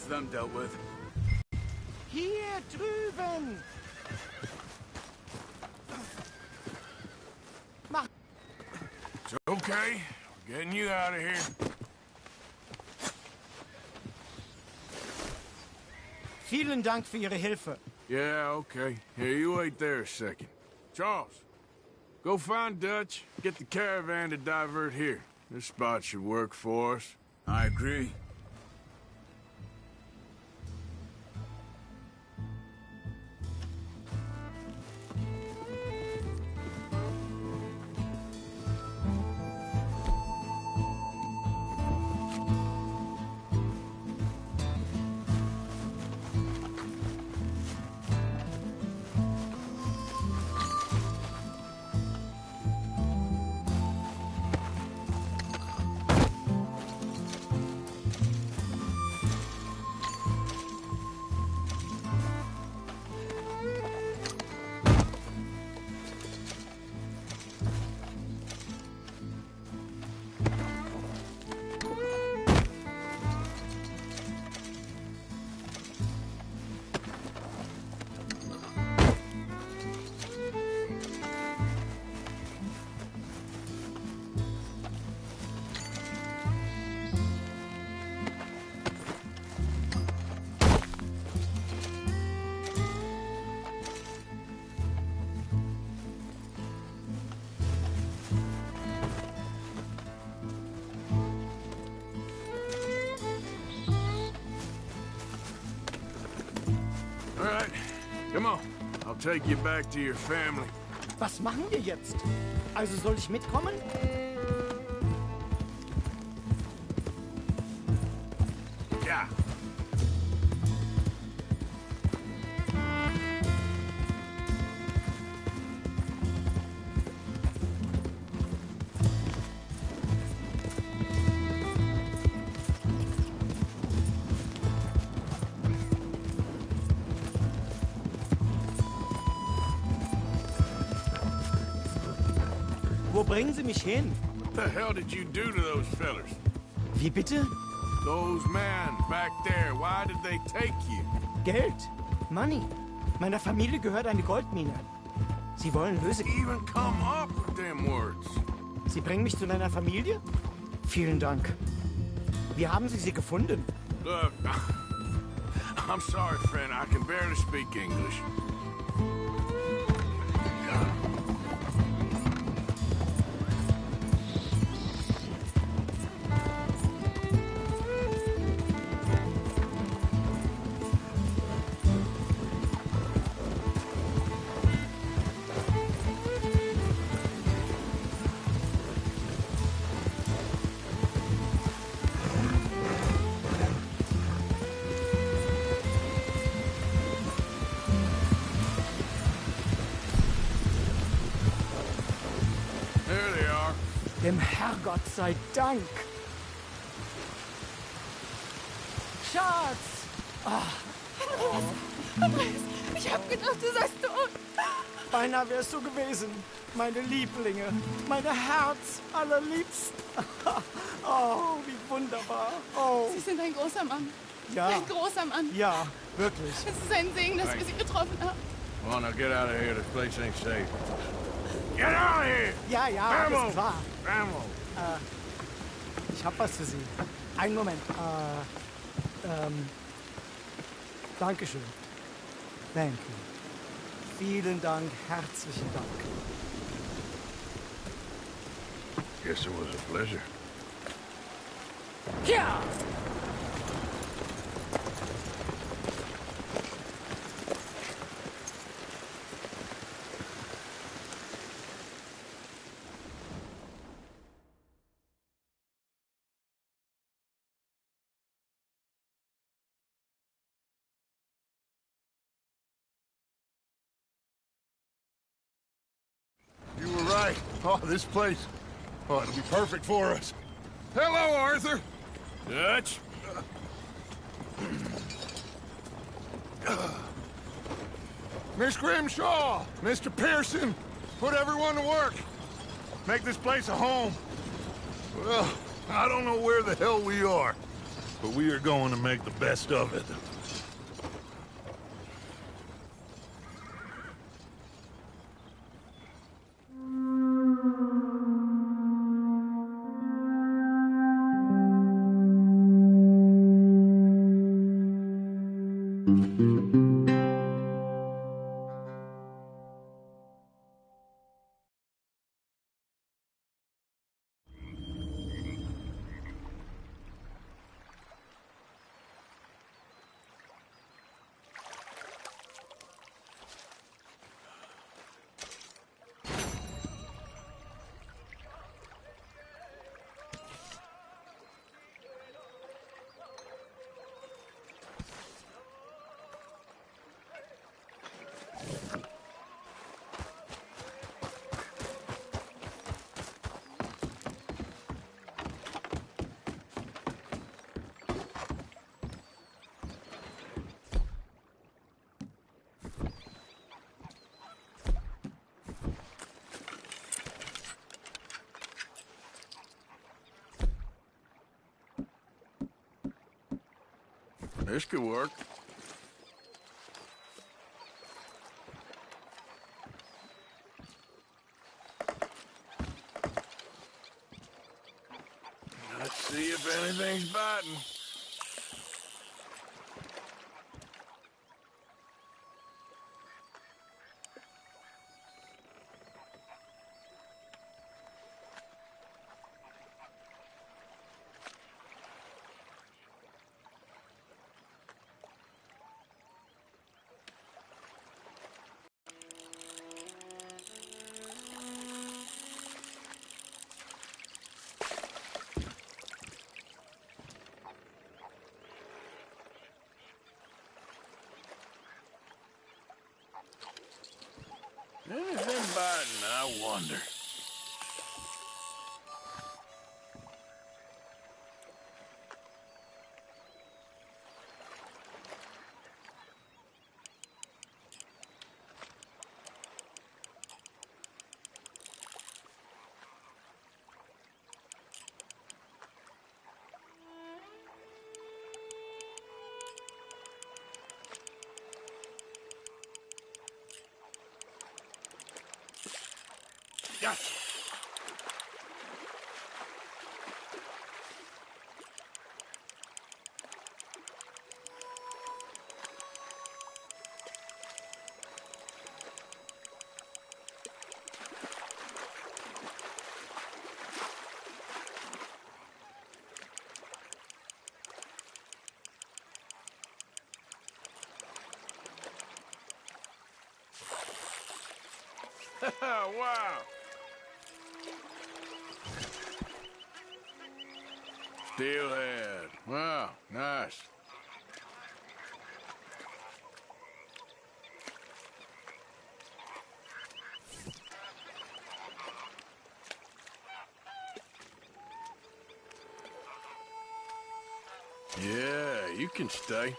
them dealt with. Hier drüben! Mach. It's okay. We're getting you out of here. Vielen Dank für Ihre Hilfe. Yeah, okay. Here, you wait there a second. Charles, go find Dutch. Get the caravan to divert here. This spot should work for us. I agree. All right, come on. I'll take you back to your family. Was machen wir jetzt? Also soll ich mitkommen? Ja. Wo bringen Sie mich hin? What the hell did you do to those fellers? Wie bitte? Those men back there, why did they take you? Geld. Money. Meiner Familie gehört eine Goldmine. Sie wollen Lösegeld. Even come up with them words. Sie bringen mich zu deiner Familie? Vielen Dank. Wie haben Sie sie gefunden? Look, I'm sorry, friend. I can barely speak English. There they are. Dem Herrgott sei Dank. Schatz! Andreas, ich hab gedacht, du seist tot. Beinahe wärst du gewesen. Meine Lieblinge. Meine Herz allerliebsten. Oh, wie wunderbar. Oh, Sie sind ein großer Mann. ja. Ein großer Mann. Ja, wirklich. Es ist ein Segen, dass wir Sie getroffen haben. Come on, now get out of here. This place ain't safe. Get out of here! Ja, ja, Ammo! alles klar. Ammo! Ich hab was für Sie. Einen Moment. Dankeschön. Thank you. Vielen Dank, herzlichen Dank. Guess it was a pleasure. Ja! You were right. Oh, this place. Oh, it'll be perfect for us. Hello, Arthur. Dutch? Miss Grimshaw, Mr. Pearson, put everyone to work. Make this place a home. Well, I don't know where the hell we are, but we are going to make the best of it. This could work. Let's see if anything's biting. Anything biting, I wonder. Gotcha. Wow. Steelhead. Wow, nice. Yeah, you can stay.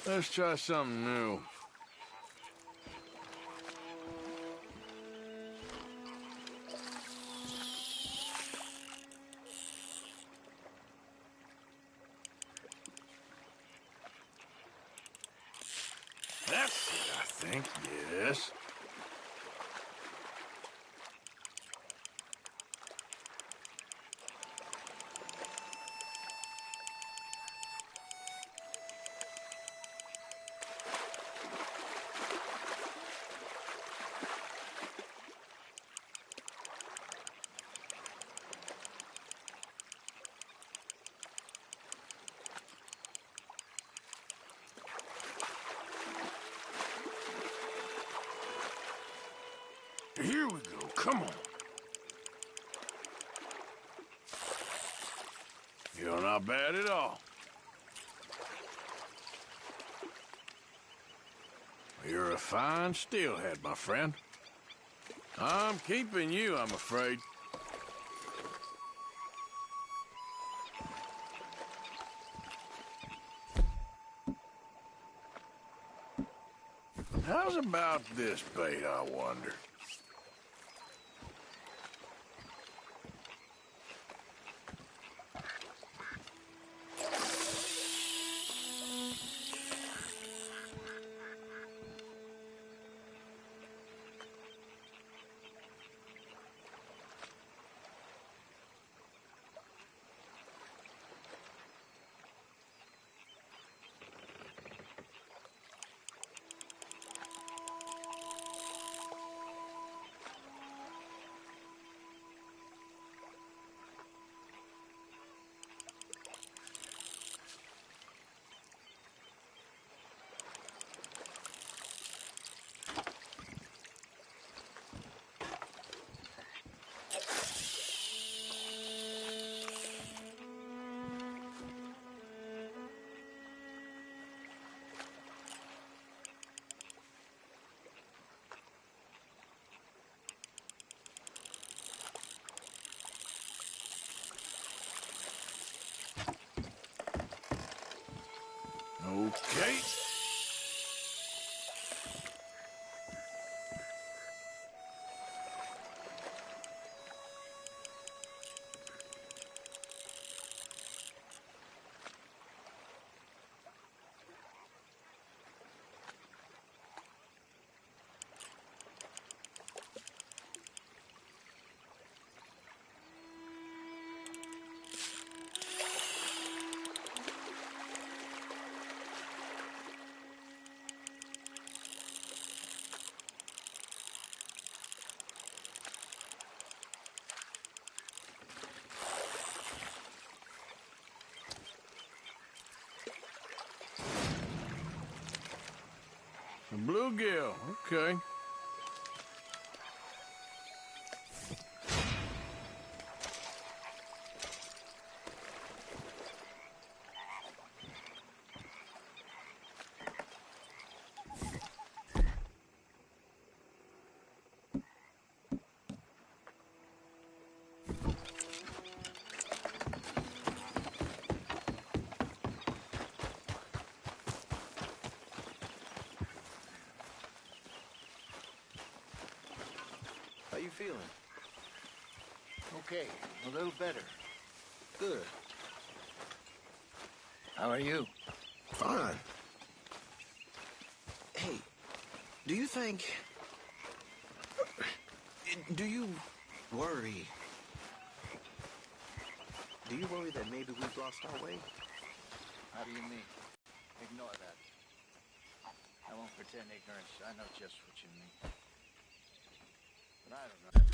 Let's try something new. That's it, I think. Yes. Here we go. Come on. You're not bad at all. You're a fine steelhead, my friend. I'm keeping you, I'm afraid. How's about this bait, I wonder? Okay. A bluegill, okay. How you feeling? Okay, a little better. Good. How are you? Fine. Hey, do you think... Do you worry... Do you worry that maybe we've lost our way? How do you mean? Ignore that. I won't pretend ignorance. I know just what you mean. But I don't know.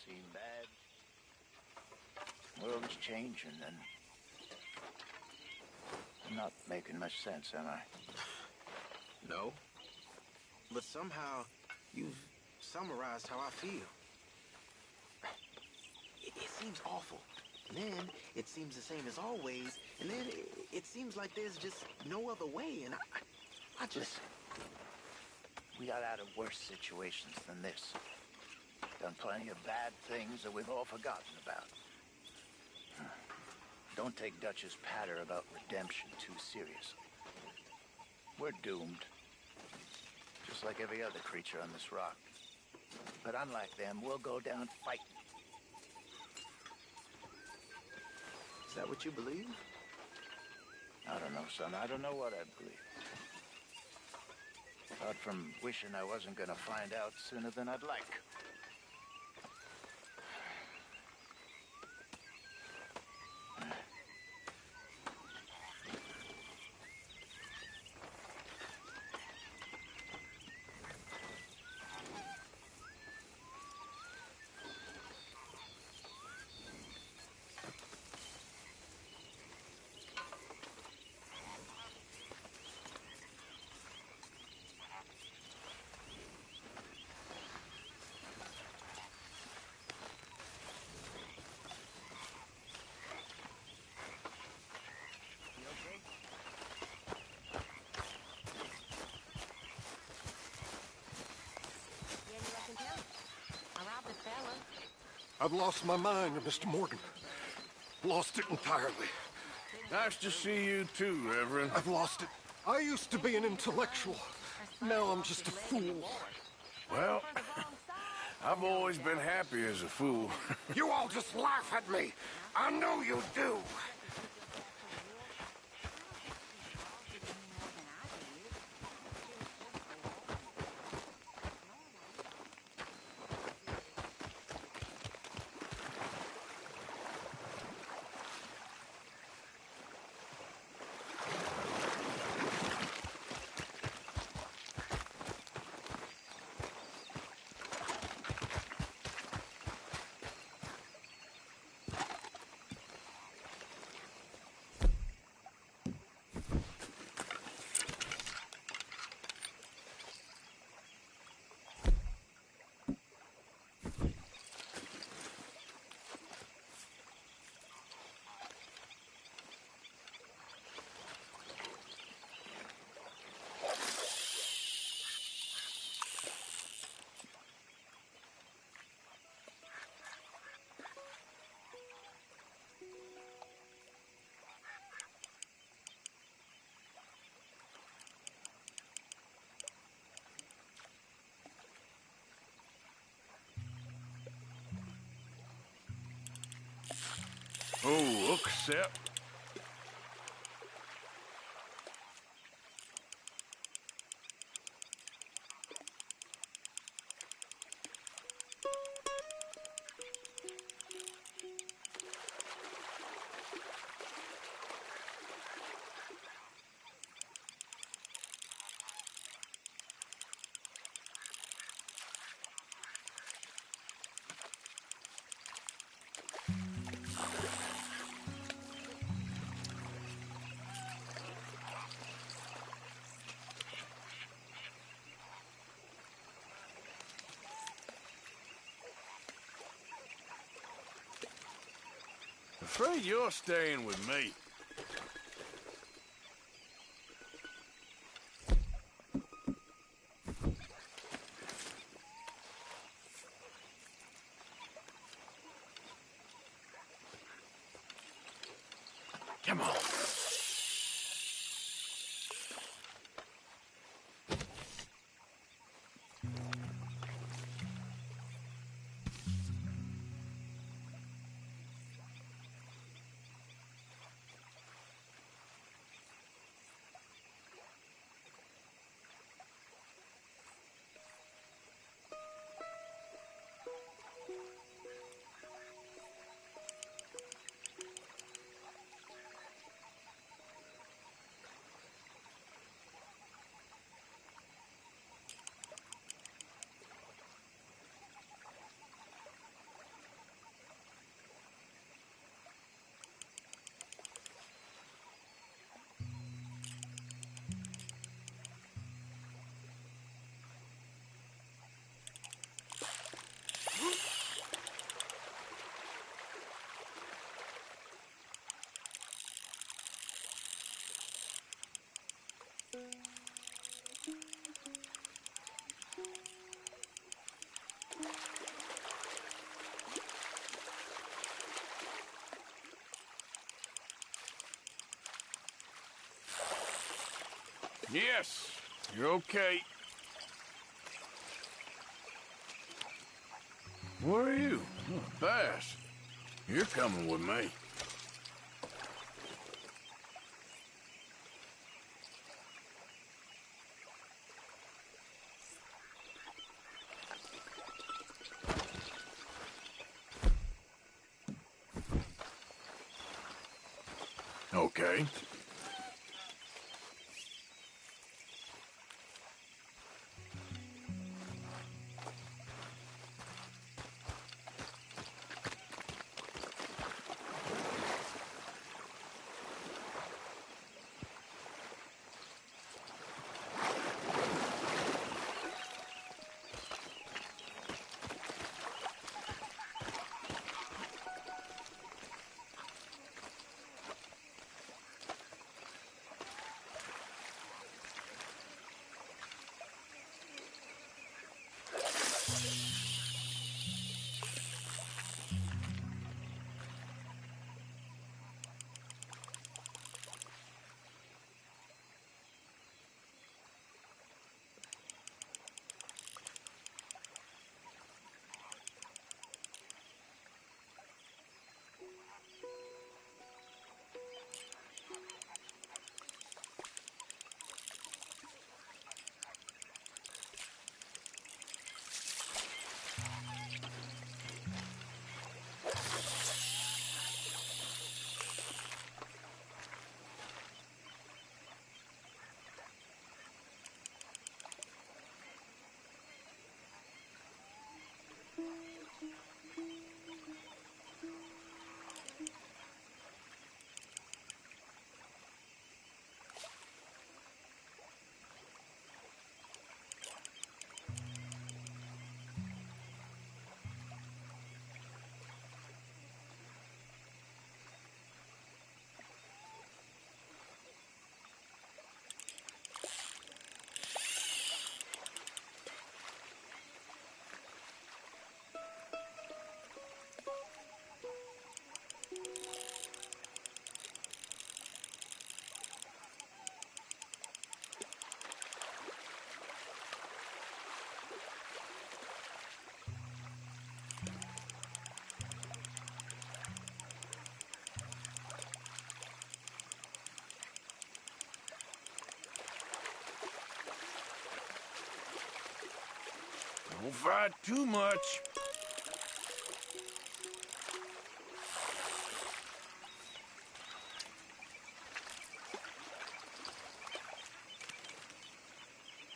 seem bad. The world is changing, and I'm not making much sense, am I? No. But somehow, you've summarized how I feel. It seems awful. And then, it seems the same as always. And then, it seems like there's just no other way. And I just... Listen, we got out of worse situations than this. Done plenty of bad things that we've all forgotten about. Don't take Dutch's patter about redemption too seriously. We're doomed. Just like every other creature on this rock. But unlike them, we'll go down fighting. Is that what you believe? I don't know, son. I don't know what I believe. Apart from wishing I wasn't gonna find out sooner than I'd like. I've lost my mind, Mr. Morgan. Lost it entirely. Nice to see you too, Reverend. I've lost it. I used to be an intellectual. Now I'm just a fool. Well, I've always been happy as a fool. You all just laugh at me. I know you do. Oh, look, Sep. Afraid you're staying with me. Come on. Yes, you're okay. Where are you? Oh, Bass. You're coming with me. Okay. Don't fight too much.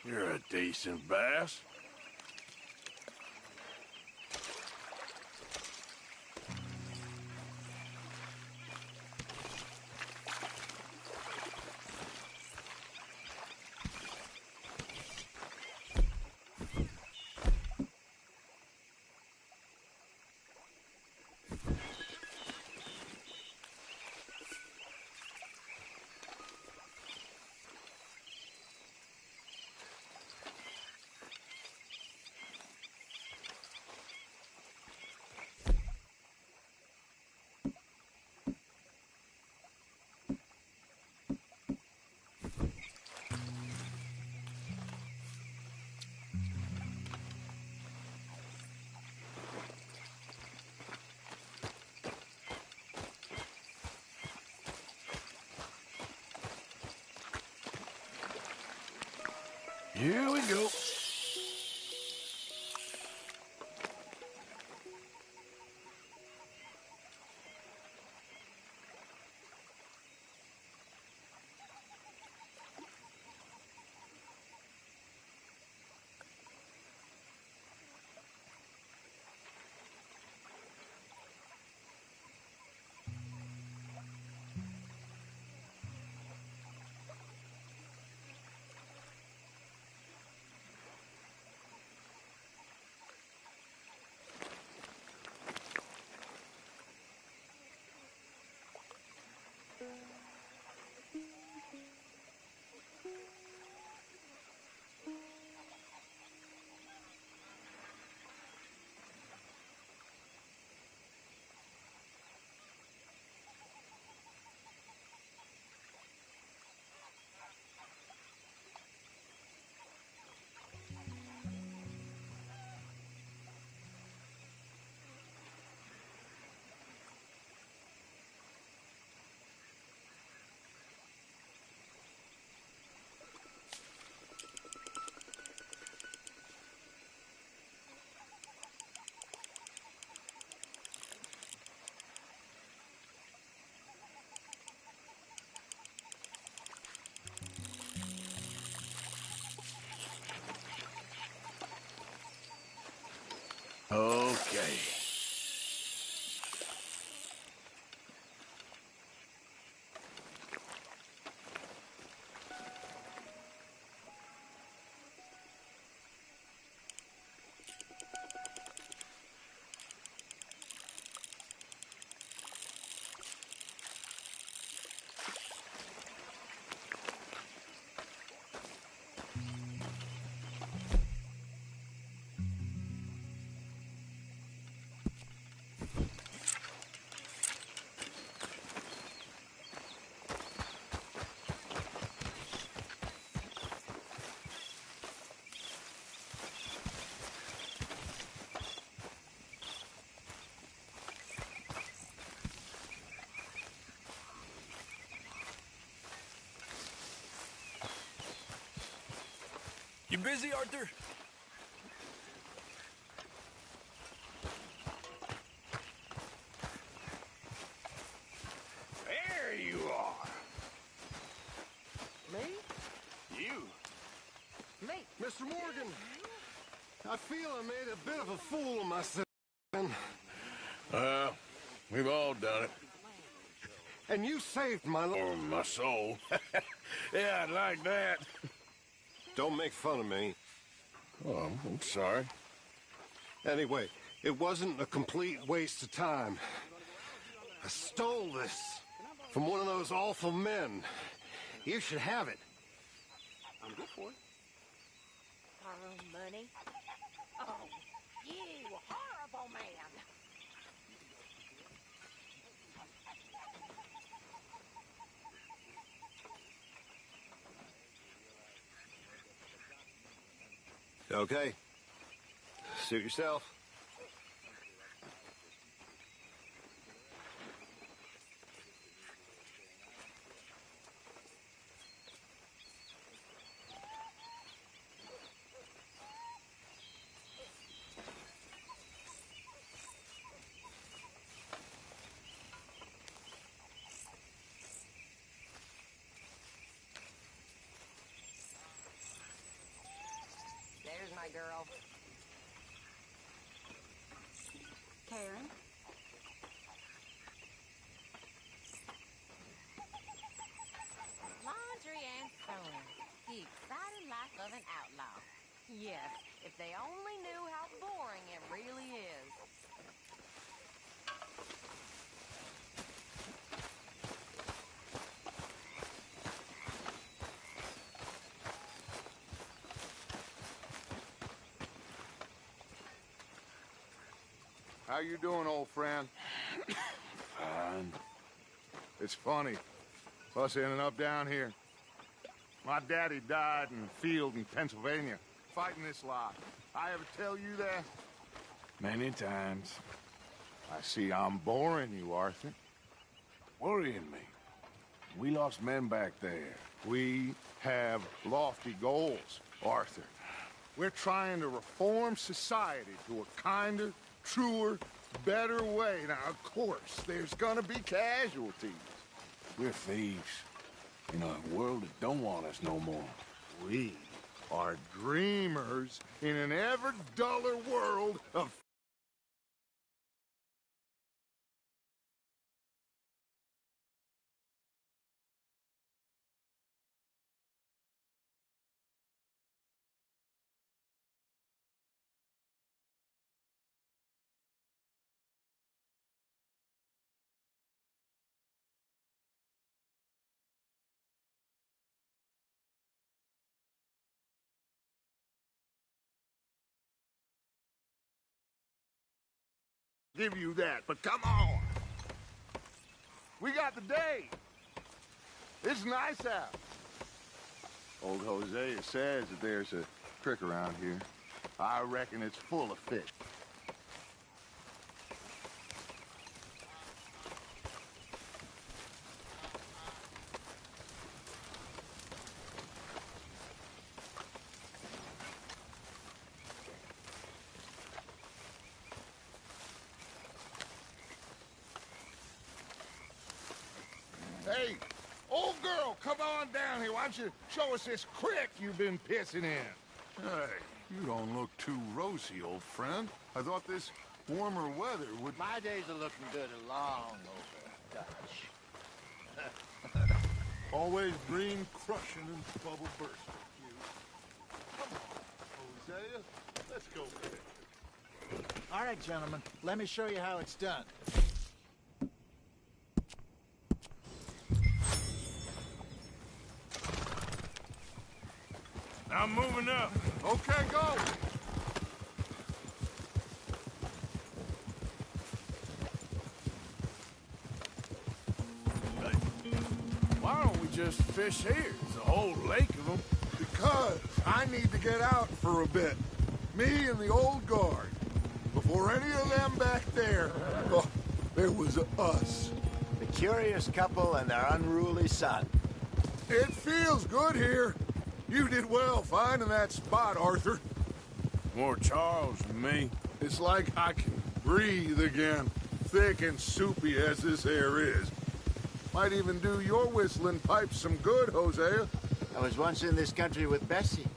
You're a decent bass. Here we go. Okay. You busy, Arthur? There you are. Me? You. Me? Mr. Morgan, I feel I made a bit of a fool of myself. Well, we've all done it. And you saved my life. Or my soul. Yeah, I'd like that. Don't make fun of me. Oh, I'm sorry. Anyway, it wasn't a complete waste of time. I stole this from one of those awful men. You should have it. I'm good for it. Borrow money? Oh, you horrible man! Okay. Suit yourself. There's my girl. Karen? Laundry and sewing. The exciting life of an outlaw. Yes, if they only knew how boring it really is. How you doing, old friend? Fine. It's funny, us ending up down here. My daddy died in a field in Pennsylvania, fighting this lot. I ever tell you that? Many times. I see I'm boring you, Arthur. Worrying me. We lost men back there. We have lofty goals, Arthur. We're trying to reform society to a kinder, truer, better way. Now, of course, there's gonna be casualties. We're thieves. In a world that don't want us no more. We are dreamers in an ever duller world of... Give you that, but come on. We got the day. It's nice out. Old Hosea says that there's a creek around here. I reckon it's full of fish. Hey, old girl, come on down here. Why don't you show us this creek you've been pissing in? Hey, you don't look too rosy, old friend. I thought this warmer weather would... My days are looking good long over, Dutch. Always green crushing and bubble bursting, you. Come on, Hosea. Let's go with it. All right, gentlemen. Let me show you how it's done. I'm moving up. Okay, go. Why don't we just fish here? There's a whole lake of them. Because I need to get out for a bit. Me and the old guard. Before any of them back there, oh, there was us. The curious couple and their unruly son. It feels good here. You did well finding that spot, Arthur. More Charles than me. It's like I can breathe again, thick and soupy as this air is. Might even do your whistling pipes some good, Hosea. I was once in this country with Bessie.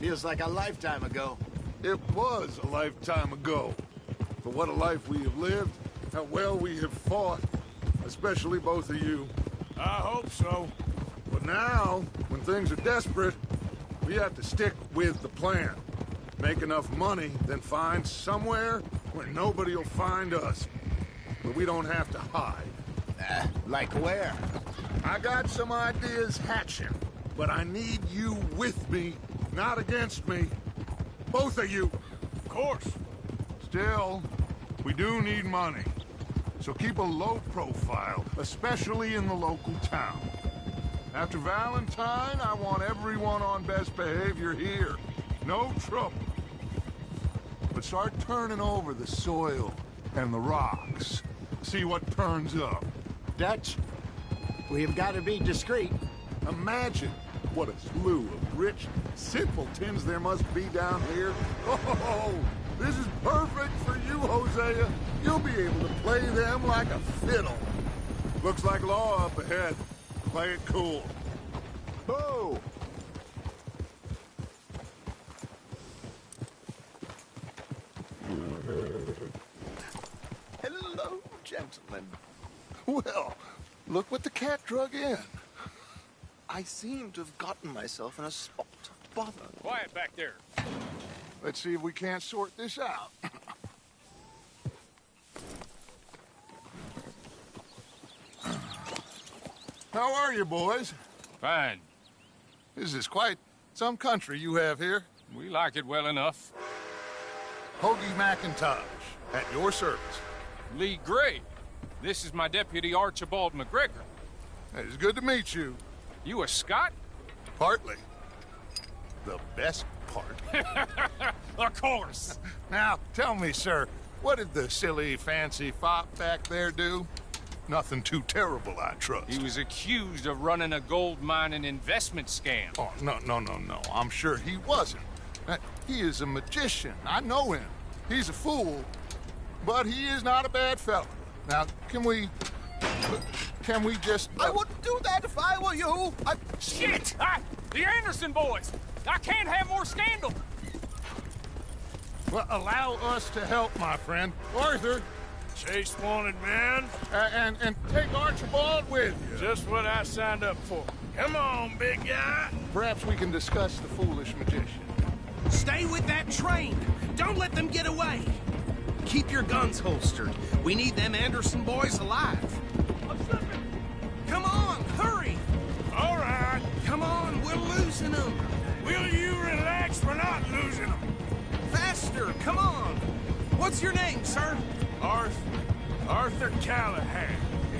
Feels like a lifetime ago. It was a lifetime ago. But what a life we have lived, how well we have fought, especially both of you. I hope so. But now, when things are desperate, we have to stick with the plan. Make enough money, then find somewhere where nobody will find us. Where we don't have to hide. Like where? I got some ideas hatching, but I need you with me, not against me. Both of you. Of course. Still, we do need money. So keep a low profile, especially in the local town. After Valentine, I want everyone on best behavior here. No trouble. But start turning over the soil and the rocks. See what turns up. Dutch, we've got to be discreet. Imagine what a slew of rich simpletons there must be down here. Oh, this is perfect for you, Hosea. You'll be able to play them like a fiddle. Looks like law up ahead. Play it cool. Whoa! Hello, gentlemen. Well, look what the cat drug in. I seem to have gotten myself in a spot of bother. Quiet back there. Let's see if we can't sort this out. How are you, boys? Fine. This is quite some country you have here. We like it well enough. Hoagie McIntosh, at your service. Lee Gray. This is my deputy Archibald McGregor. It's good to meet you. You a Scot? Partly. The best part. Of course. Now, tell me, sir, what did the silly, fancy fop back there do? Nothing too terrible, I trust. He was accused of running a gold mining investment scam. Oh, no. I'm sure he wasn't. He is a magician. I know him. He's a fool, but he is not a bad fellow. Now, can we just... I wouldn't do that if I were you. Shit! The Anderson boys! I can't have more scandal! Well, allow us to help, my friend. Arthur, Chase wanted man. and take Archibald with you. Just what I signed up for. Come on, big guy. Perhaps we can discuss the foolish magician. Stay with that train! Don't let them get away! Keep your guns holstered. We need them Anderson boys alive. I'm slipping. Come on, hurry! All right. Come on, we're losing them. Will you relax? We're not losing them. Faster, come on! What's your name, sir? Arthur Callahan.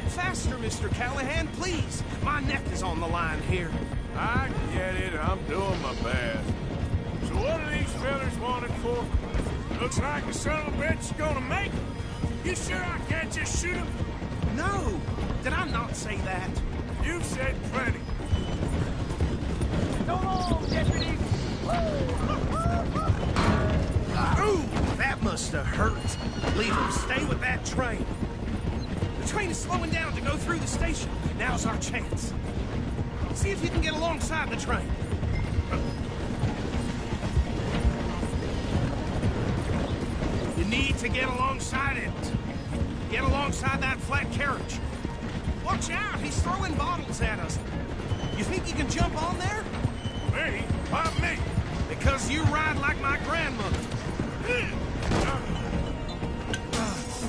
Faster, Mr. Callahan, please. My neck is on the line here. I get it. I'm doing my best. So what are these fellas wanted for? Looks like the son of a bitch is gonna make it. You sure I can't just shoot him? No! Did I not say that? You've said plenty. Come on, deputy! Ooh, that must have hurt. Leave them. Stay with that train. The train is slowing down to go through the station. Now's our chance. See if you can get alongside the train. to get alongside it. Get alongside that flat carriage. Watch out, he's throwing bottles at us. You think you can jump on there? Me? Why me? Because you ride like my grandmother.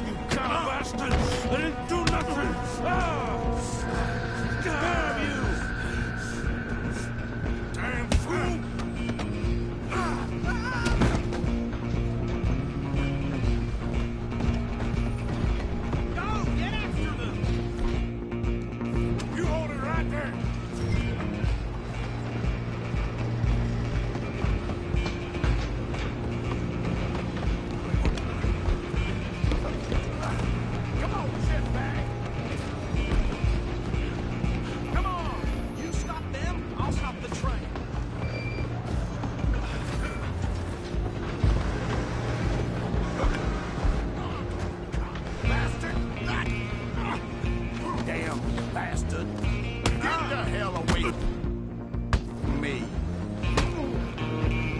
You kind of bastard! I didn't do nothing! Damn you! Damn fool! Go! Get after them! You hold it right there! Come on, shitbag! Come on! You stop them, I'll stop the train. Bastard! Damn bastard! Get the hell away from me!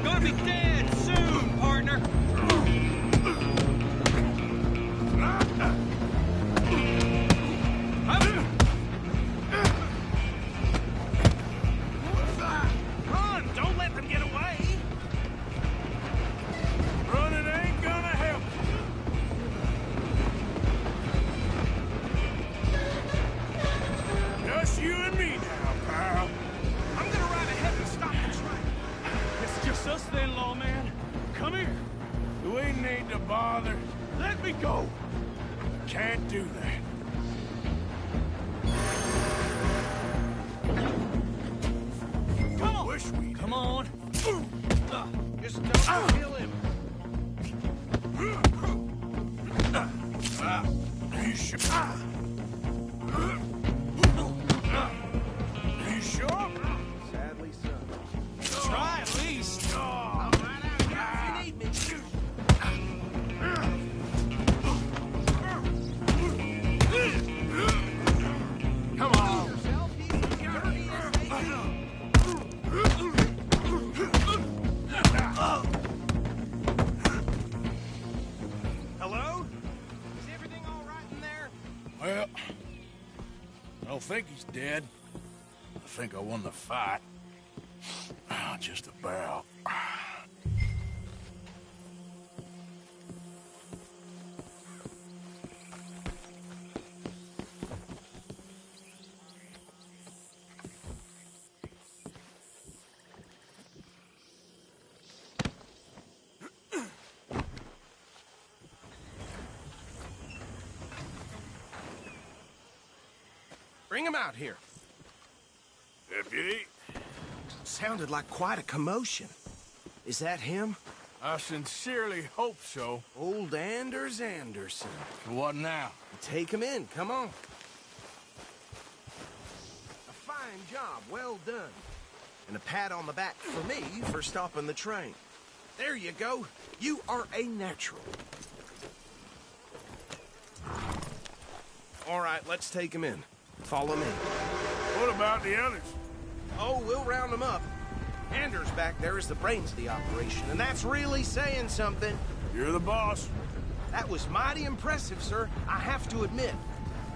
Gonna be dead soon, partner. Run! Don't let them get away! Running ain't gonna help. Just you and me now, pal. I'm gonna ride ahead and stop the train. It's just us then, lawman. Come here. Do we need to bother? Let me go. Can't do that. Come on. Wish we Come on. Just don't kill him. You sure? You sure? Sadly so. Try at least. I'll ride out here if you need me. Come on. Yourself, he's as dirty as they come. Hello? Is everything all right in there? Well, I don't think he's dead. I think I won the fight. Just about. Bring him out here. Deputy, Sounded like quite a commotion. Is that him? I sincerely hope so. Old Anders Anderson. What now? Take him in, come on. A fine job, well done. And a pat on the back for me for stopping the train. There you go. You are a natural. All right, let's take him in. Follow me. What about the others? Oh, we'll round them up. Anders back there is the brains of the operation, and that's really saying something. You're the boss. That was mighty impressive, sir. I have to admit.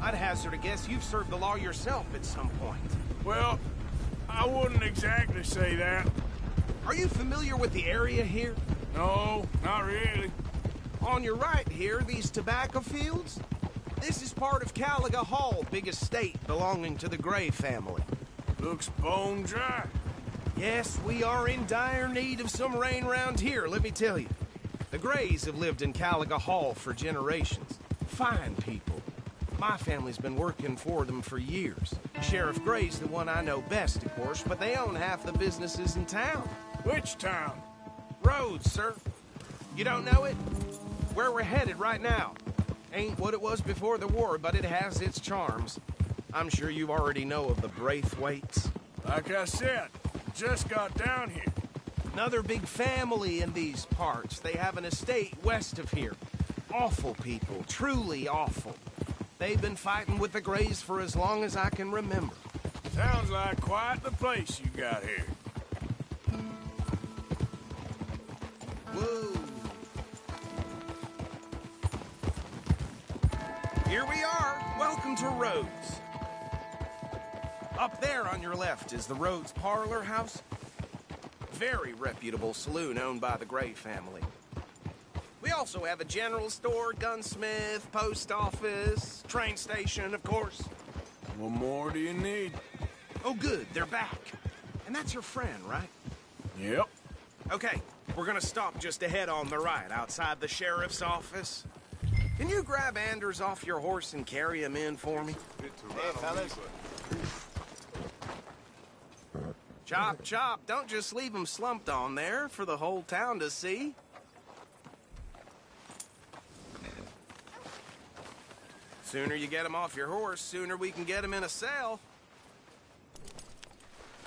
I'd hazard a guess you've served the law yourself at some point. Well, I wouldn't exactly say that. Are you familiar with the area here? No, not really. On your right here, these tobacco fields? This is part of Caliga Hall, big estate belonging to the Gray family. Looks bone dry. Yes, we are in dire need of some rain round here, let me tell you. The Grays have lived in Caliga Hall for generations. Fine people. My family's been working for them for years. Sheriff Gray's the one I know best, of course, but they own half the businesses in town. Which town? Rhodes, sir. You don't know it? Where we're headed right now. Ain't what it was before the war, but it has its charms. I'm sure you already know of the Braithwaites. Like I said, just got down here. Another big family in these parts. They have an estate west of here. Awful people, truly awful. They've been fighting with the Grays for as long as I can remember. Sounds like quite the place you got here. Whoa. Here we are. Welcome to Rhodes. Up there on your left is the Rhodes Parlor House. Very reputable saloon owned by the Gray family. We also have a general store, gunsmith, post office, train station, of course. What more do you need? Oh, good, they're back. And that's your friend, right? Yep. Okay, we're gonna stop just ahead on the right, outside the sheriff's office. Can you grab Anders off your horse and carry him in for me? Hey, fellas. Chop, chop, don't just leave him slumped on there for the whole town to see. Sooner you get him off your horse, sooner we can get him in a cell.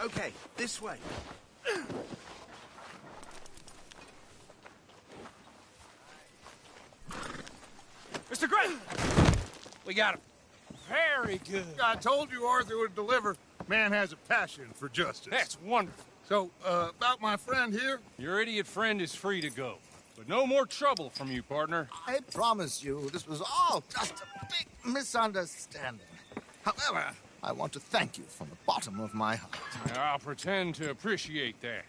Okay, this way. Mr. Gray! We got him. Very good. I told you Arthur would deliver. Man has a passion for justice. That's wonderful. So, about my friend here? Your idiot friend is free to go. But no more trouble from you, partner. I promise you, this was all just a big misunderstanding. However, I want to thank you from the bottom of my heart. I'll pretend to appreciate that.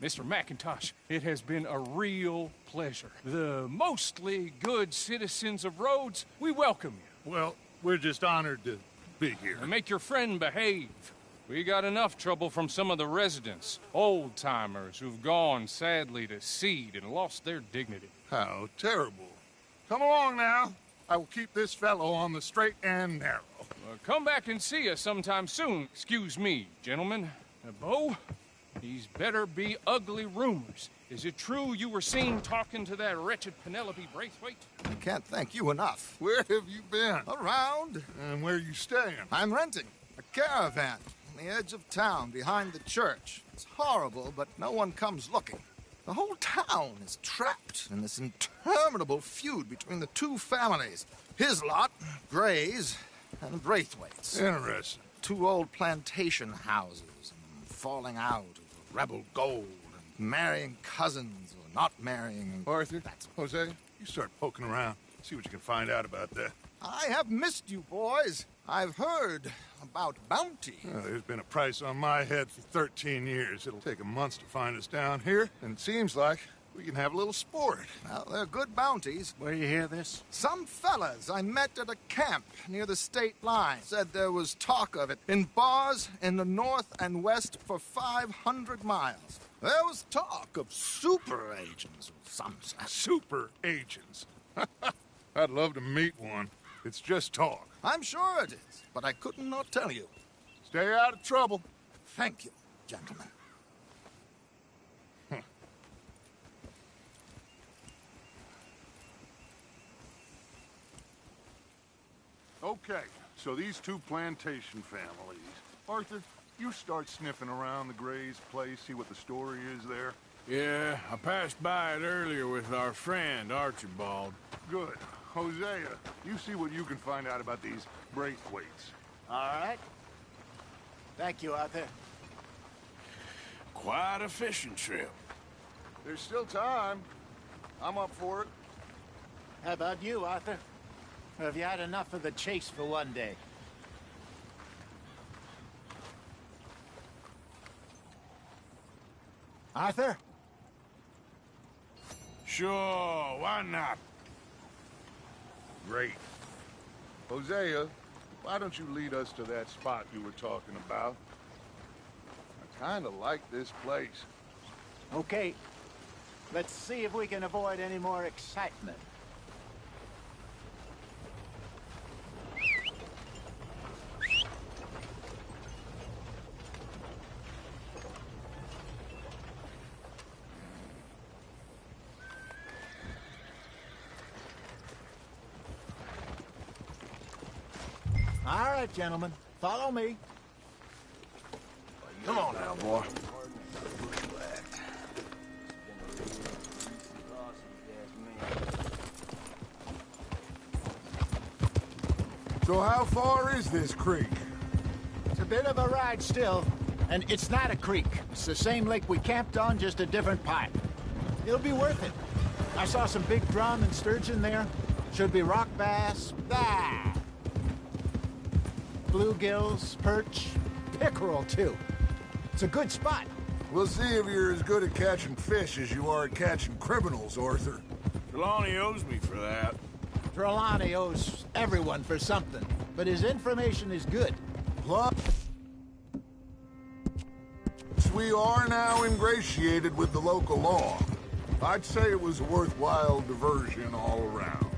Mr. McIntosh, it has been a real pleasure. The mostly good citizens of Rhodes, we welcome you. Well, we're just honored to be here. And make your friend behave. We got enough trouble from some of the residents, old-timers who've gone, sadly, to seed and lost their dignity. How terrible. Come along now. I will keep this fellow on the straight and narrow. Come back and see us sometime soon. Excuse me, gentlemen. Bo, these better be ugly rumors. Is it true you were seen talking to that wretched Penelope Braithwaite? I can't thank you enough. Where have you been? Around. And where are you staying? I'm renting a caravan on the edge of town behind the church. It's horrible, but no one comes looking. The whole town is trapped in this interminable feud between the two families. His lot, Gray's, and Braithwaite's. Interesting. Two old plantation houses, and falling out over rebel gold, and marrying cousins or not marrying. Arthur, Jose, you start poking around. See what you can find out about that. I have missed you, boys. I've heard about bounty. Well, there's been a price on my head for 13 years. It'll take a month to find us down here, and it seems like we can have a little sport. Well, they're good bounties. Where you hear this? Some fellas I met at a camp near the state line said there was talk of it in bars in the north and west for 500 miles. There was talk of super agents of some sort. Super agents. I'd love to meet one. It's just talk. I'm sure it is, but I couldn't not tell you. Stay out of trouble. Thank you, gentlemen. Okay, so these two plantation families. Arthur, you start sniffing around the Gray's place, see what the story is there. Yeah, I passed by it earlier with our friend, Archibald. Good. Hosea, you see what you can find out about these Braithwaites. All right. Thank you, Arthur. Quite a fishing trip. There's still time. I'm up for it. How about you, Arthur? Or have you had enough of the chase for one day? Arthur? Sure, why not? Great. Hosea, why don't you lead us to that spot you were talking about? I kind of like this place. Okay. Let's see if we can avoid any more excitement. All right, gentlemen. Follow me. Come on now, boy. So how far is this creek? It's a bit of a ride still, and it's not a creek. It's the same lake we camped on, just a different part. It'll be worth it. I saw some big drum and sturgeon there. Should be rock bass. Ah, bluegills, perch, pickerel, too. It's a good spot. We'll see if you're as good at catching fish as you are at catching criminals, Arthur. Trelawney owes me for that. Trelawney owes everyone for something, but his information is good. Plus, we are now ingratiated with the local law. I'd say it was a worthwhile diversion all around.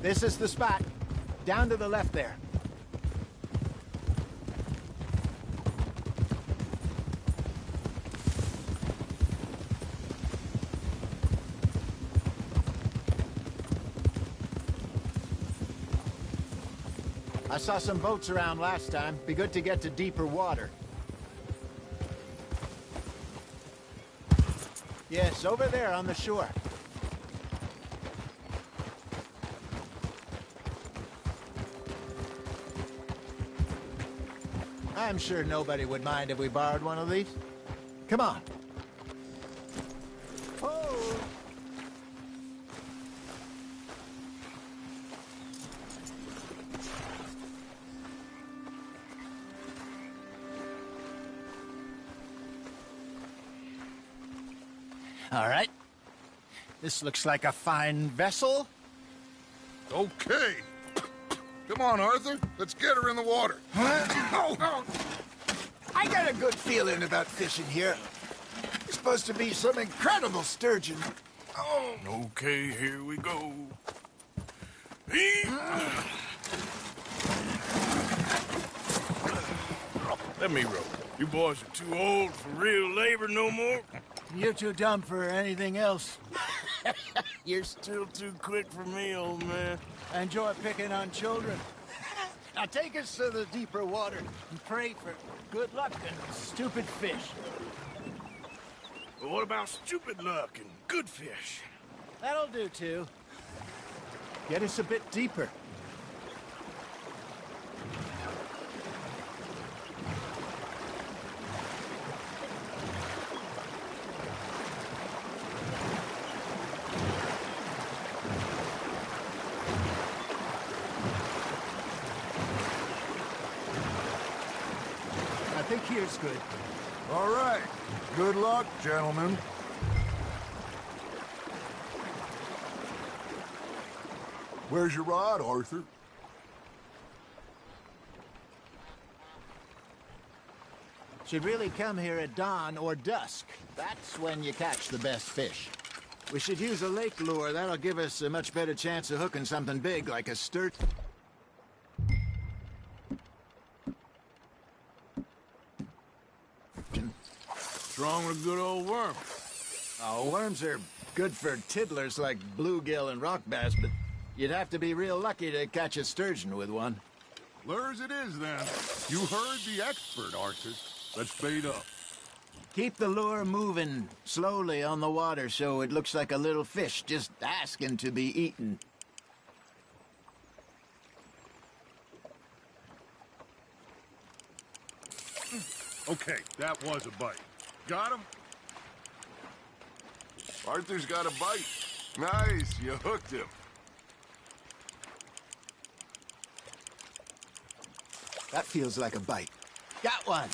This is the spot. Down to the left there. I saw some boats around last time. Be good to get to deeper water. Yes, over there on the shore. I'm sure nobody would mind if we borrowed one of these. Come on. Oh! All right. This looks like a fine vessel. Okay. Come on, Arthur. Let's get her in the water. Oh. I got a good feeling about fishing here. It's supposed to be some incredible sturgeon. Oh. Okay, here we go. Let me row. You boys are too old for real labor no more. You're too dumb for anything else. You're still too quick for me, old man. I enjoy picking on children. Now take us to the deeper water and pray for good luck and stupid fish. But what about stupid luck and good fish? That'll do, too. Get us a bit deeper. I think here's good. All right. Good luck, gentlemen. Where's your rod, Arthur? Should really come here at dawn or dusk. That's when you catch the best fish. We should use a lake lure. That'll give us a much better chance of hooking something big like a sturgeon. What's wrong with a good old worm? Oh, worms are good for tiddlers like bluegill and rock bass, but you'd have to be real lucky to catch a sturgeon with one. Lures it is, then. You heard the expert, Arthur. Let's bait up. Keep the lure moving slowly on the water so it looks like a little fish just asking to be eaten. Okay, that was a bite. Got him? Arthur's got a bite. Nice, you hooked him. That feels like a bite. Got one.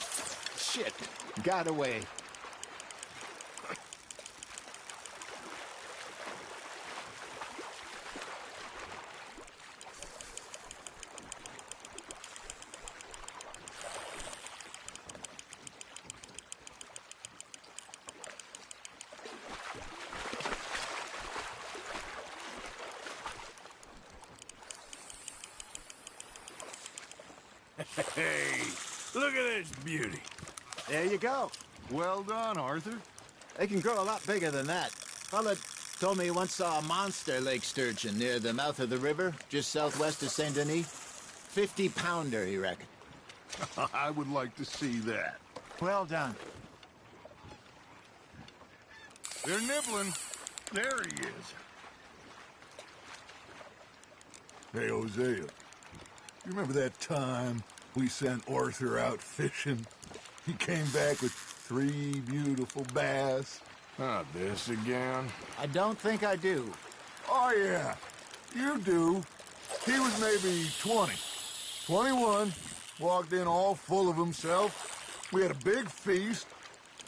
Shit. Got away. Hey, look at this beauty. There you go. Well done, Arthur. They can grow a lot bigger than that. Fella told me he once saw a monster lake sturgeon near the mouth of the river, just southwest of Saint Denis. 50-pounder, he reckoned. I would like to see that. Well done. They're nibbling. There he is. Hey, Hosea. You remember that time we sent Arthur out fishing? He came back with 3 beautiful bass. Not this again. I don't think I do. Oh, yeah. You do. He was maybe 20. 21. Walked in all full of himself. We had a big feast.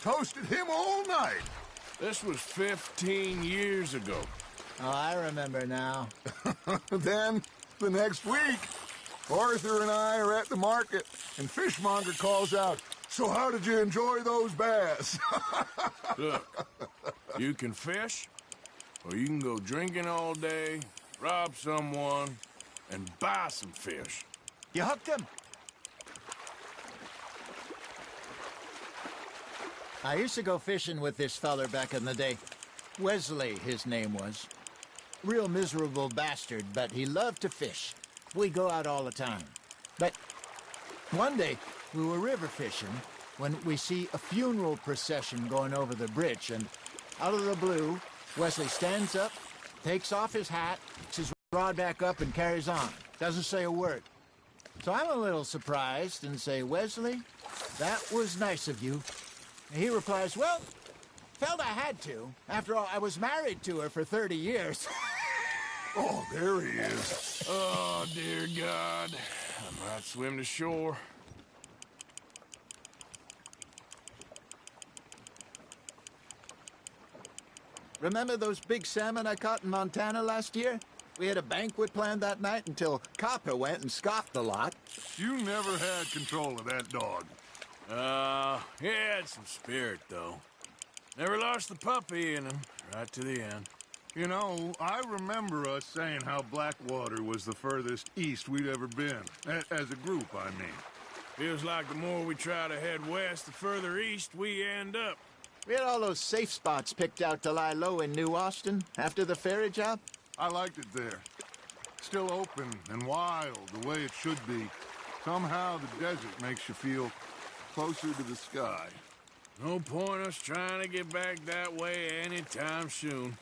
Toasted him all night. This was 15 years ago. Oh, I remember now. Then, the next week, Arthur and I are at the market, and Fishmonger calls out, "So how did you enjoy those bass?" Look, you can fish, or you can go drinking all day, rob someone, and buy some fish. You hooked him? I used to go fishing with this feller back in the day. Wesley, his name was. Real miserable bastard, but he loved to fish. We go out all the time. But one day, we were river fishing when we see a funeral procession going over the bridge, and out of the blue, Wesley stands up, takes off his hat, puts his rod back up, and carries on. Doesn't say a word. So I'm a little surprised and say, "Wesley, that was nice of you." And he replies, "Well, felt I had to. After all, I was married to her for 30 years. Oh, there he is. Oh, dear God. I might swim to shore. Remember those big salmon I caught in Montana last year? We had a banquet planned that night until Copper went and scoffed a lot. You never had control of that dog. He had some spirit, though. Never lost the puppy in him, right to the end. You know, I remember us saying how Blackwater was the furthest east we'd ever been. As a group, I mean. Feels like the more we try to head west, the further east we end up. We had all those safe spots picked out to lie low in New Austin after the ferry job. I liked it there. Still open and wild, the way it should be. Somehow the desert makes you feel closer to the sky. No point us trying to get back that way anytime soon.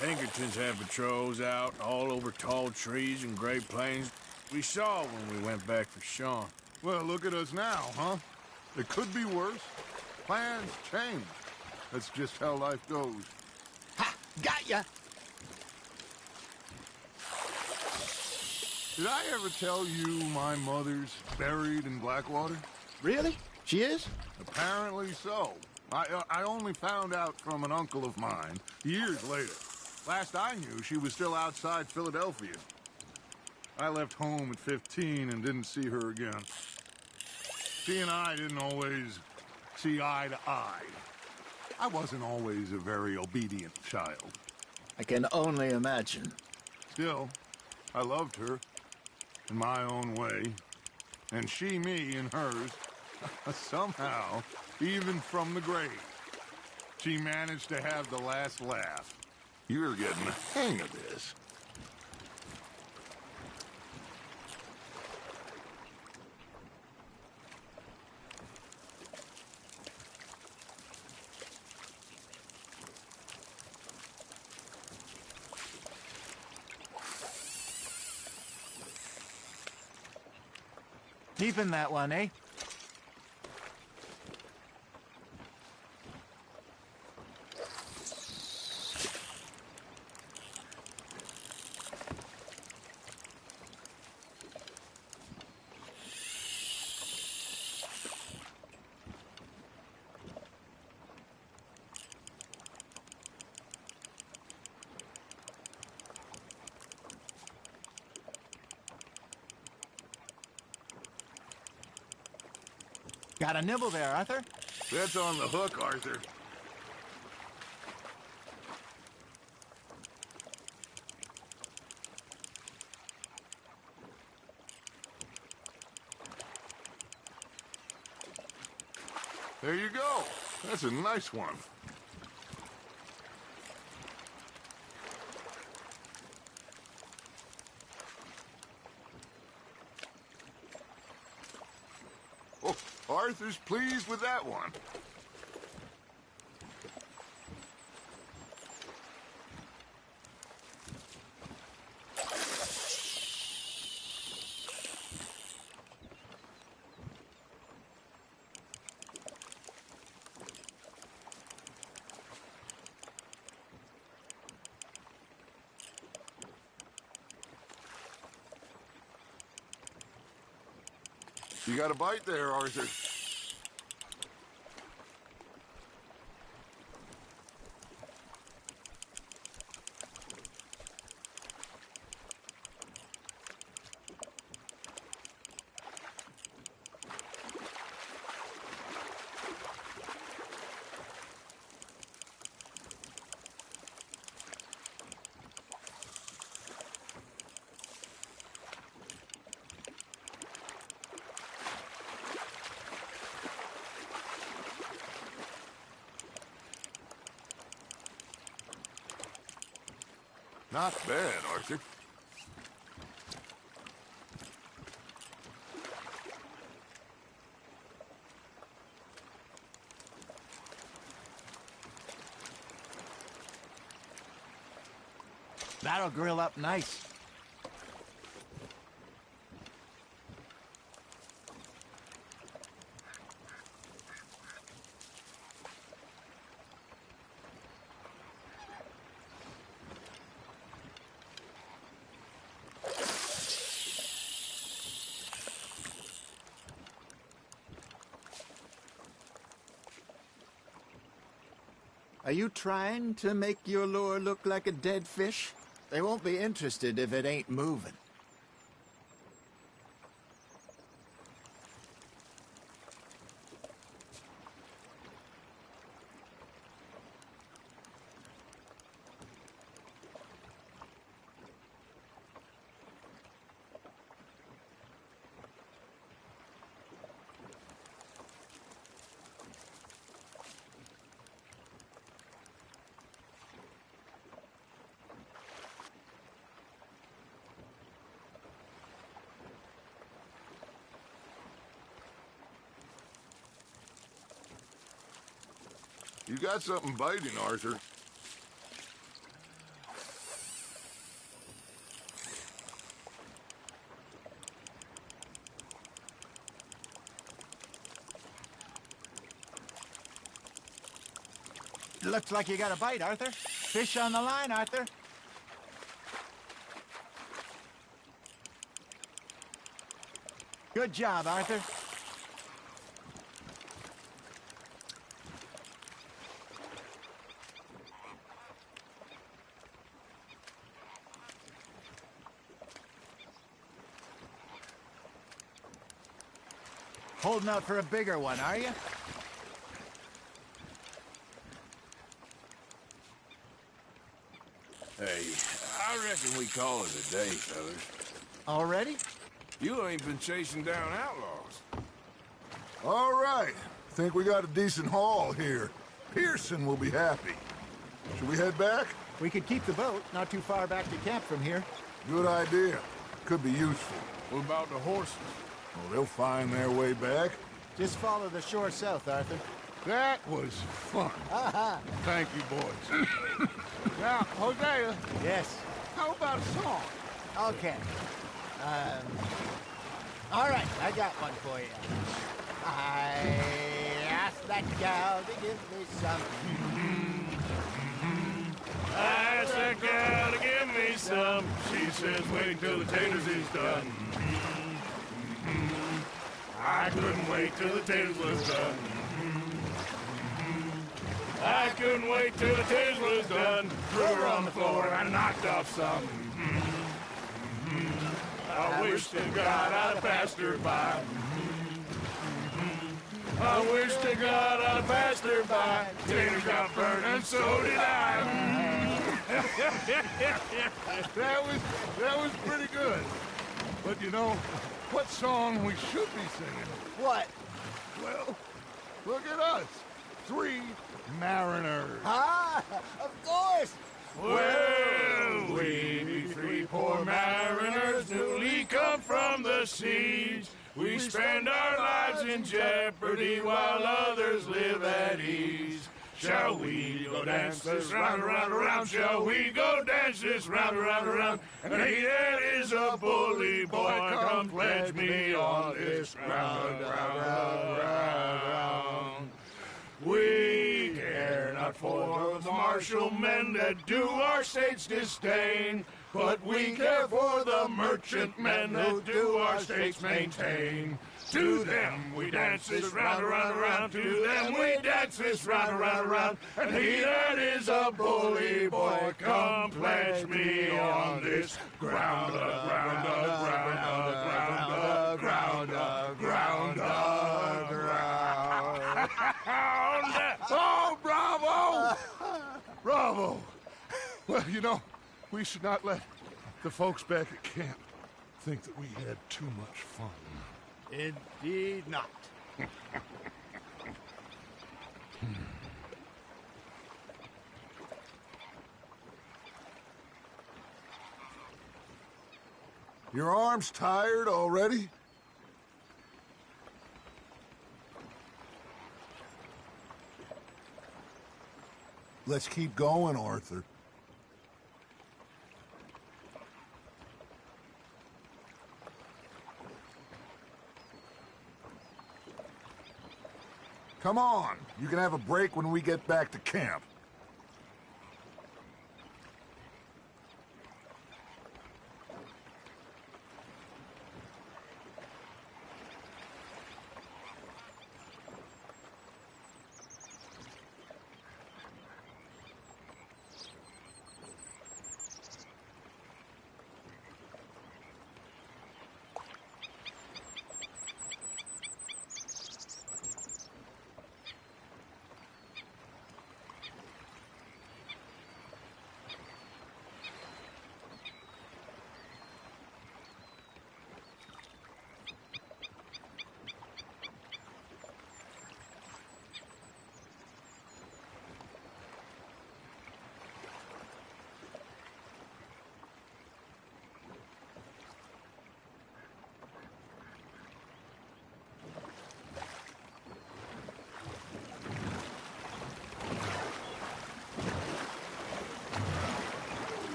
Pinkertons have patrols out all over tall trees and Great Plains. We saw when we went back for Sean. Well, look at us now, huh? It could be worse. Plans change. That's just how life goes. Ha! Got ya! Did I ever tell you my mother's buried in Blackwater? Really? She is? Apparently so. I only found out from an uncle of mine years later. Last I knew, she was still outside Philadelphia. I left home at 15 and didn't see her again. She and I didn't always see eye to eye. I wasn't always a very obedient child. I can only imagine. Still, I loved her in my own way, and she me in hers. Somehow, even from the grave, she managed to have the last laugh. You're getting the hang of this. Keeping that one, eh? Got a nibble there, Arthur? That's on the hook, Arthur. There you go. That's a nice one. Oh, Arthur's pleased with that one. You got a bite there, Arthur. Not bad, Arthur. That'll grill up nice. Are you trying to make your lure look like a dead fish? They won't be interested if it ain't moving. You got something biting, Arthur. Looks like you got a bite, Arthur. Fish on the line, Arthur. Good job, Arthur. Holding out for a bigger one, are you? Hey, I reckon we call it a day, fellas. Already? You ain't been chasing down outlaws. All right. Think we got a decent haul here. Pearson will be happy. Should we head back? We could keep the boat, not too far back to camp from here. Good idea. Could be useful. What about the horses? Well, they'll find their way back. Just follow the shore south, Arthur. That was fun. Thank you, boys. Now, Hosea, Yes. how about a song? Okay. All right, I got one for you. I asked that gal to give me some. I asked that gal to give me some. She says wait till the taters is done. I couldn't wait till the taters was done. I couldn't wait till the taters was done. Threw her on the floor and I knocked off some. I wish to God I'd have passed her by. I wish to God I'd have passed her by. Taters got burned and so did I. That was pretty good. But you know, what song we should be singing? What? Well, look at us. 3 mariners. Ah, of course. Well, we be 3 poor mariners newly come from the seas. We spend our lives in jeopardy while others live at ease. Shall we go dance this round, around, around? Shall we go dance this round, around, around? And he that is a bully boy, come pledge me on this ground, round. We care not for the martial men that do our states disdain, but we care for the merchant men that do our states maintain. To them we dance this round, around, around. To them we dance this round, around, around. And he that is a bully boy, come pledge me on this ground, ground, ground, ground, ground, ground. Oh, bravo! Bravo! Well, you know, we should not let the folks back at camp think that we had too much fun. Indeed not. Your arm's tired already? Let's keep going, Arthur. Come on. You can have a break when we get back to camp.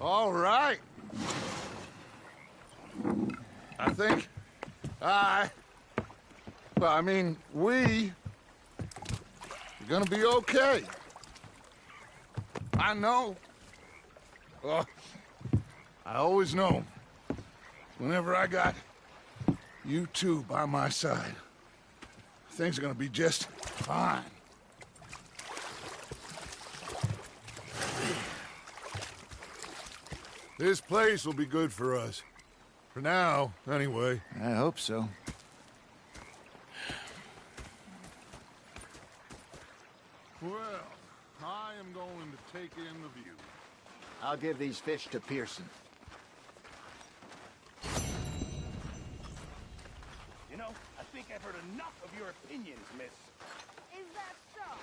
All right. I think we are gonna be okay. I know. I always know. Whenever I got you two by my side, things are gonna be just fine. This place will be good for us. For now, anyway. I hope so. Well, I am going to take in the view. I'll give these fish to Pearson. You know, I think I've heard enough of your opinions, miss. Is that so?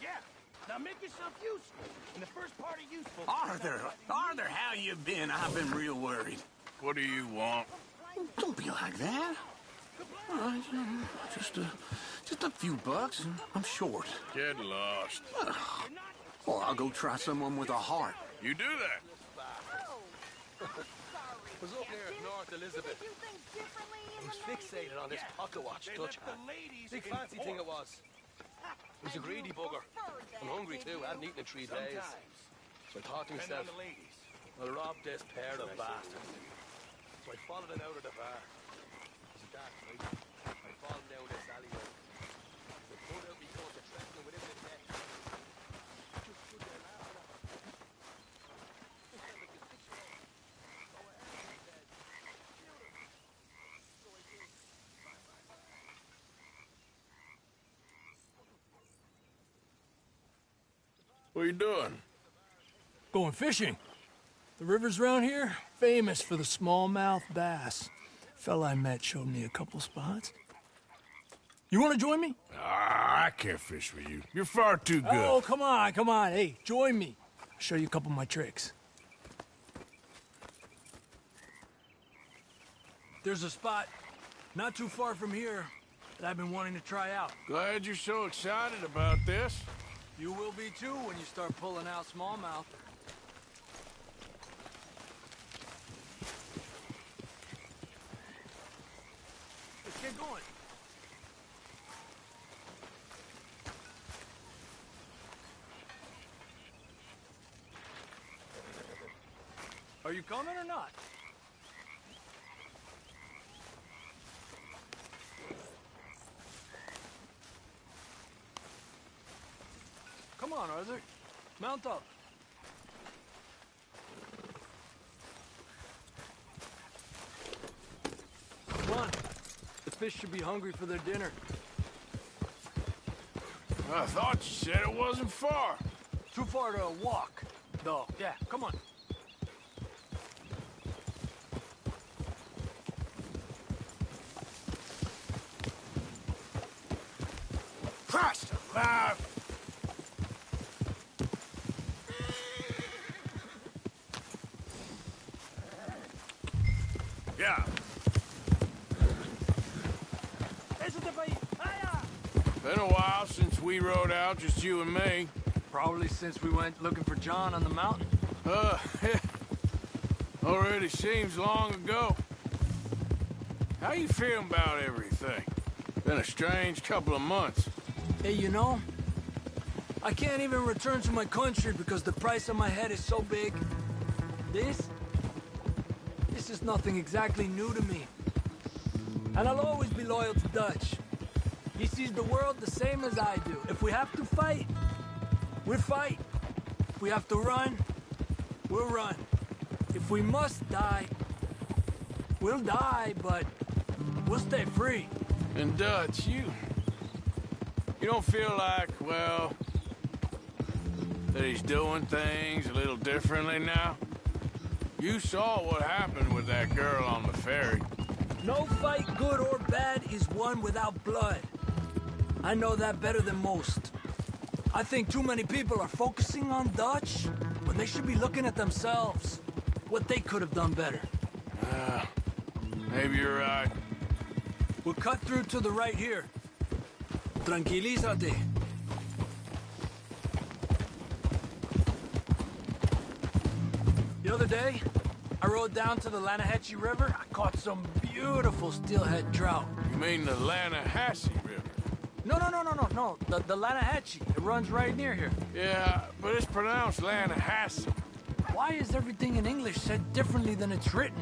Yeah. Now make yourself useful. In the first part of useful... Arthur, how you been? I've been real worried. What do you want? Don't be like that. All right, just a few bucks. I'm short. Get lost. Or I'll go try someone with a heart. You do that. Was up near North Elizabeth. I was fixated on this pocket watch Dutch had. Big fancy thing it was. It was a greedy bugger. I'm hungry too. I hadn't eaten in 3 days. So I thought to myself, I'll rob this pair of bastards. So I followed it out of the bar. It was a dark night. I followed down this alleyway. They pulled out me gun to threaten me with him in death. I just stood there laughing at them. I felt like a six-year-old. So I asked him, Dad, shoot him. So I did. What are you doing? Going fishing. The rivers around here, famous for the smallmouth bass. Fella I met showed me a couple spots. You want to join me? I can't fish with you. You're far too good. Oh, come on, come on. Hey, join me. I'll show you a couple of my tricks. There's a spot not too far from here that I've been wanting to try out. Glad you're so excited about this. You will be too when you start pulling out smallmouth. Let's get going. Are you coming or not? Come on, Arthur. Mount up. Come on. The fish should be hungry for their dinner. I thought you said it wasn't far. Too far to walk, though. Yeah, come on. Christ alive! Yeah. Been a while since we rode out, just you and me. Probably since we went looking for John on the mountain. Already seems long ago. How you feeling about everything? Been a strange couple of months. Hey, you know, I can't even return to my country because the price on my head is so big. This is nothing exactly new to me. And I'll always be loyal to Dutch. He sees the world the same as I do. If we have to fight, we'll fight. If we have to run, we'll run. If we must die, we'll die, but we'll stay free. And Dutch, you don't feel like, well, that he's doing things a little differently now? You saw what happened with that girl on the ferry. No fight, good or bad, is won without blood. I know that better than most. I think too many people are focusing on Dutch when they should be looking at themselves. What they could have done better. Maybe you're right. We'll cut through to the right here. Tranquilízate. The other day, I rode down to the Lanahatchee River. I caught some beautiful steelhead trout. You mean the Lanahatchee River? No. The Lanahatchee. It runs right near here. Yeah, but it's pronounced Lanahatchee. Why is everything in English said differently than it's written?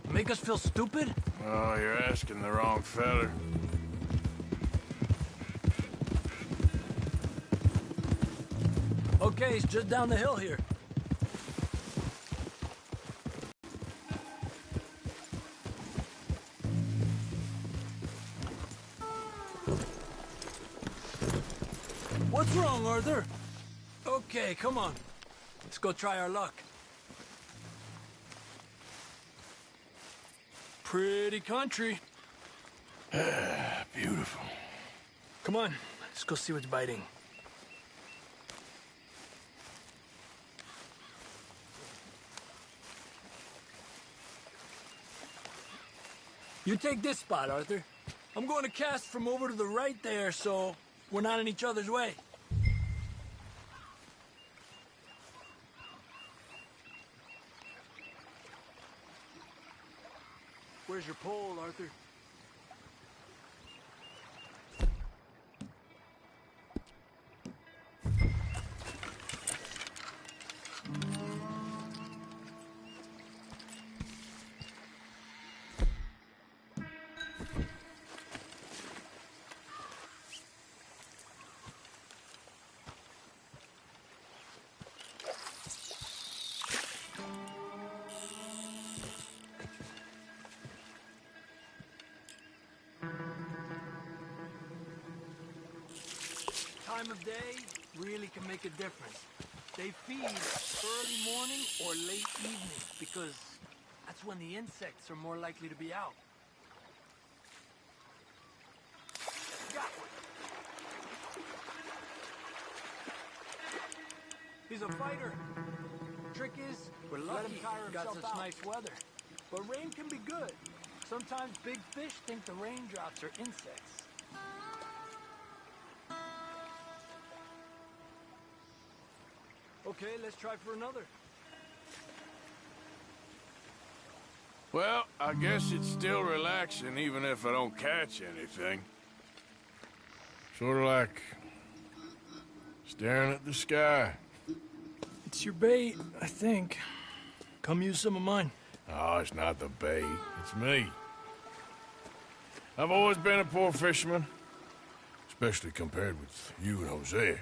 Make us feel stupid? Oh, you're asking the wrong fella. Okay, it's just down the hill here. What's wrong, Arthur? Okay, come on. Let's go try our luck. Pretty country. Beautiful. Come on, let's go see what's biting. You take this spot, Arthur. I'm going to cast from over to the right there, so we're not in each other's way. Where's your pole, Arthur? Time of day really can make a difference. They feed early morning or late evening because that's when the insects are more likely to be out. Got one. He's a fighter. Trick is, we're lucky he got such nice weather. But rain can be good. Sometimes big fish think the raindrops are insects. Okay, let's try for another. Well, I guess it's still relaxing even if I don't catch anything. Sort of like staring at the sky. It's your bait, I think. Come use some of mine. Oh, it's not the bait. It's me. I've always been a poor fisherman. Especially compared with you and Hosea.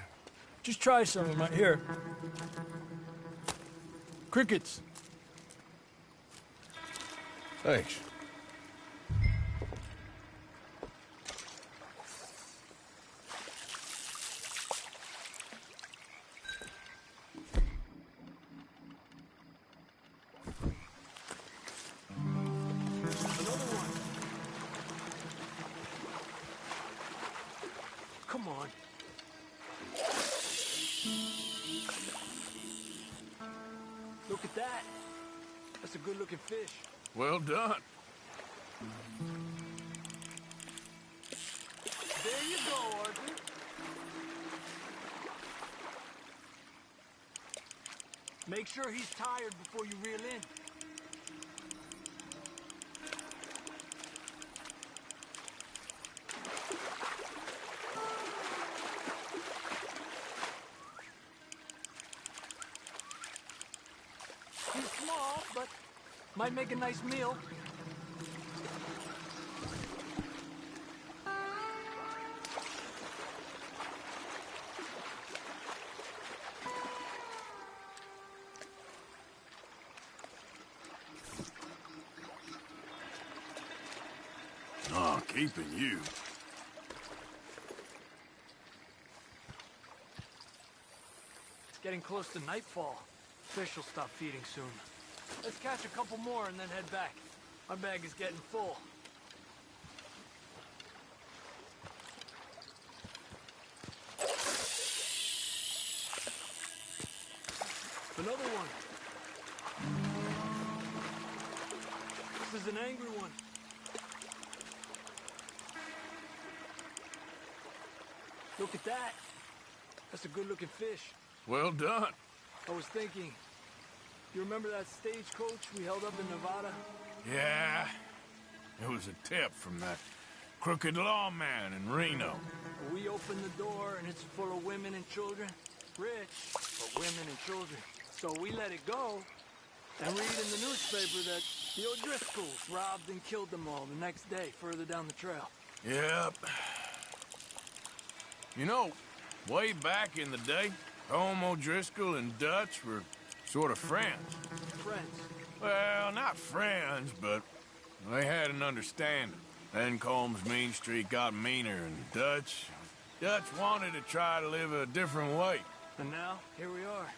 Just try some of mine. Here. Crickets. Thanks. Come on. Look at that. That's a good-looking fish. Well done. There you go, Arthur. Make sure he's tired before you reel in. He's small, but might make a nice meal. Oh, keeping you. It's getting close to nightfall. Fish will stop feeding soon. Let's catch a couple more and then head back. Our bag is getting full. Another one. This is an angry one. Look at that. That's a good-looking fish. Well done. I was thinking, you remember that stagecoach we held up in Nevada? Yeah. It was a tip from that crooked lawman in Reno. We opened the door and it's full of women and children. Rich, but women and children. So we let it go and read in the newspaper that the O'Driscolls robbed and killed them all the next day further down the trail. Yep. You know, way back in the day, Home O'Driscoll and Dutch were sort of friends. Friends? Well, not friends, but they had an understanding. Then Combs' mean streak got meaner, and Dutch, Dutch wanted to try to live a different way. And now, here we are.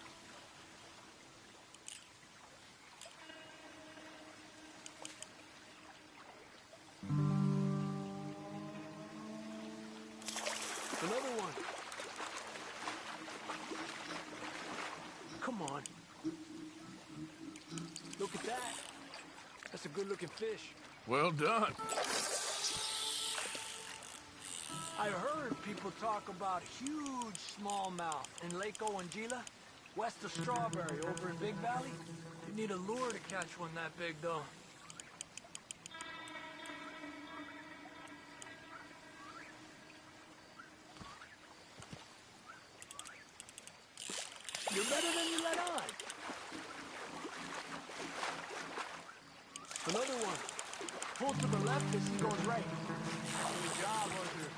Another one. Come on. Look at that. That's a good-looking fish. Well done. I heard people talk about huge smallmouth in Lake Owanjila, west of Strawberry, over in Big Valley. You need a lure to catch one that big, though. You're better than you let on. Another one. Pull to the left as he goes right. Good job, Arthur.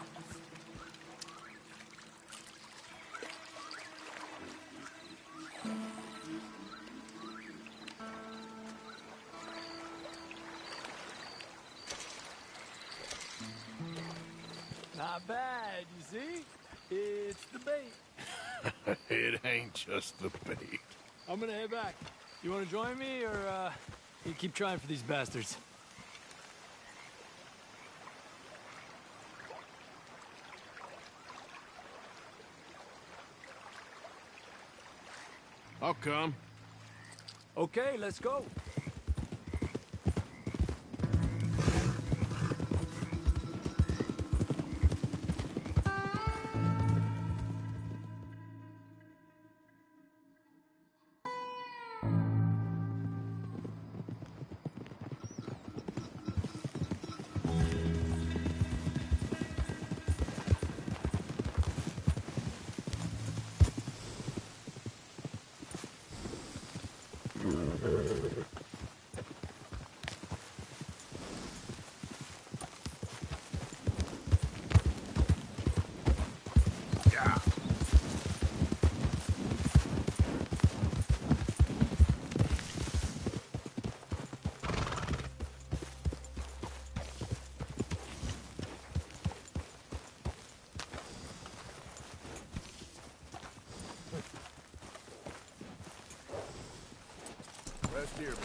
Not bad, you see? It's the bait. It ain't just the bait. I'm gonna head back. You wanna join me, or, you keep trying for these bastards? I'll come. Okay, let's go. Rest here, boy.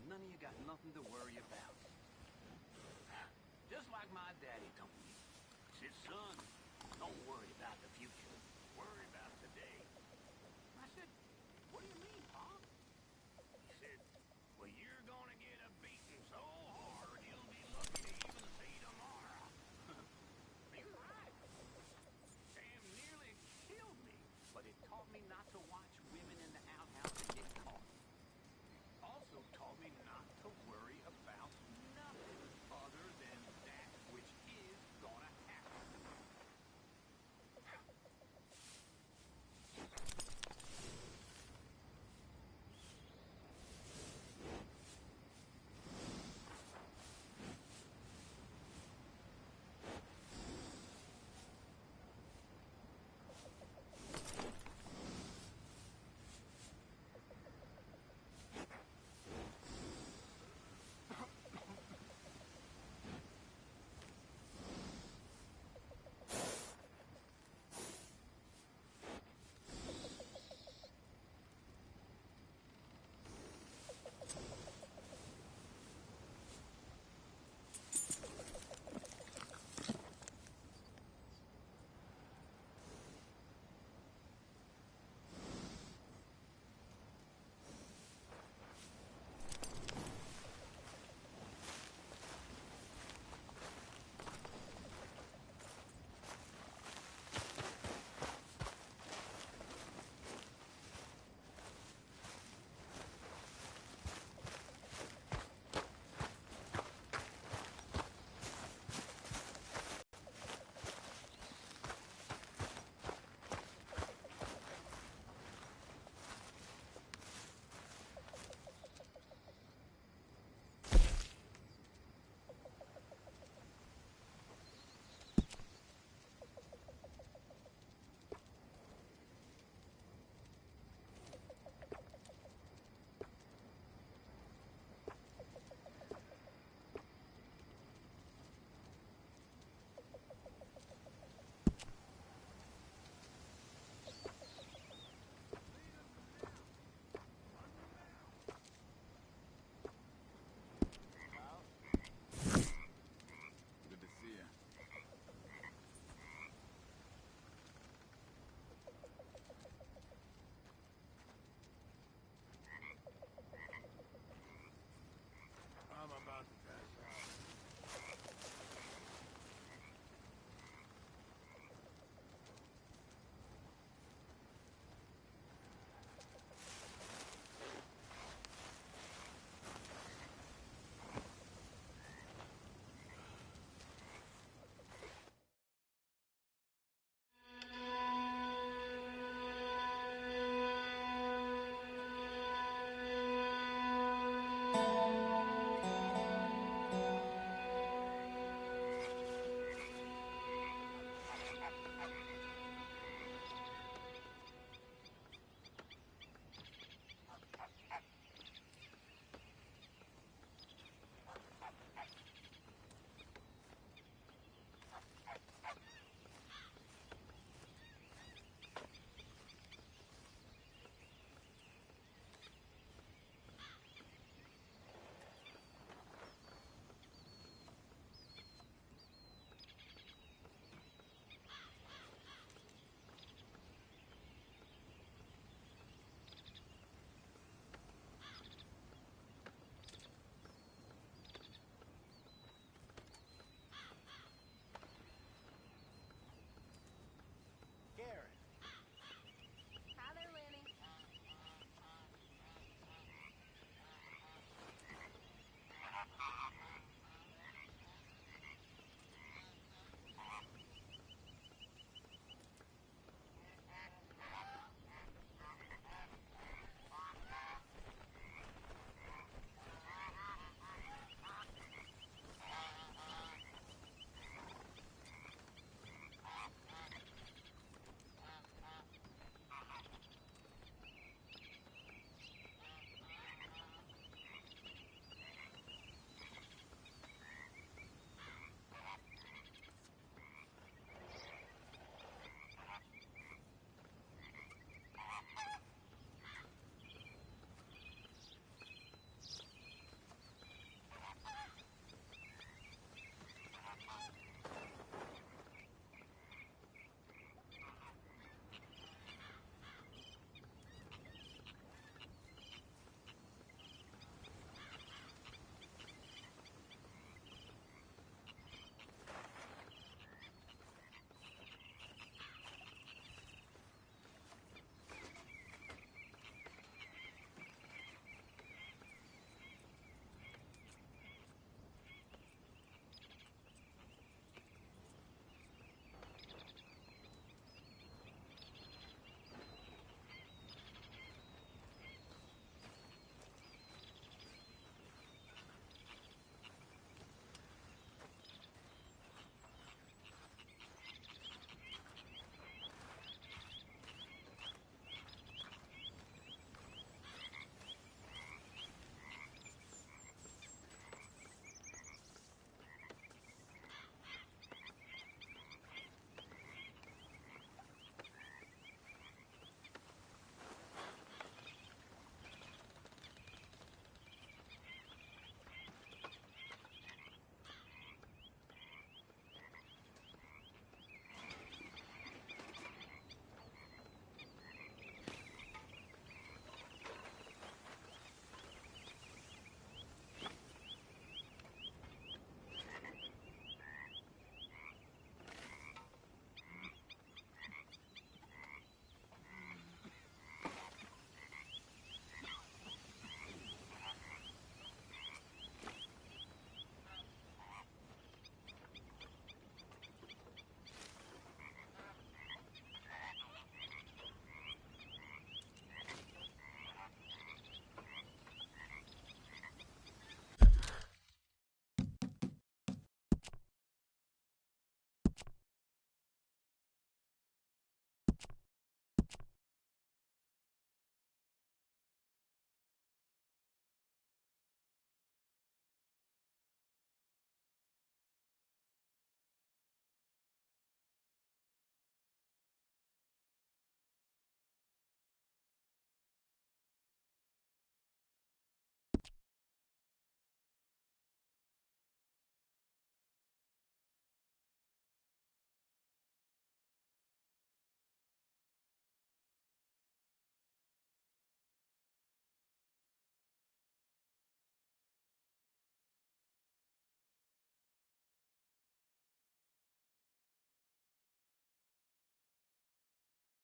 None of you got nothing to worry about. Just like my daddy told me. He said, son, don't worry about the future.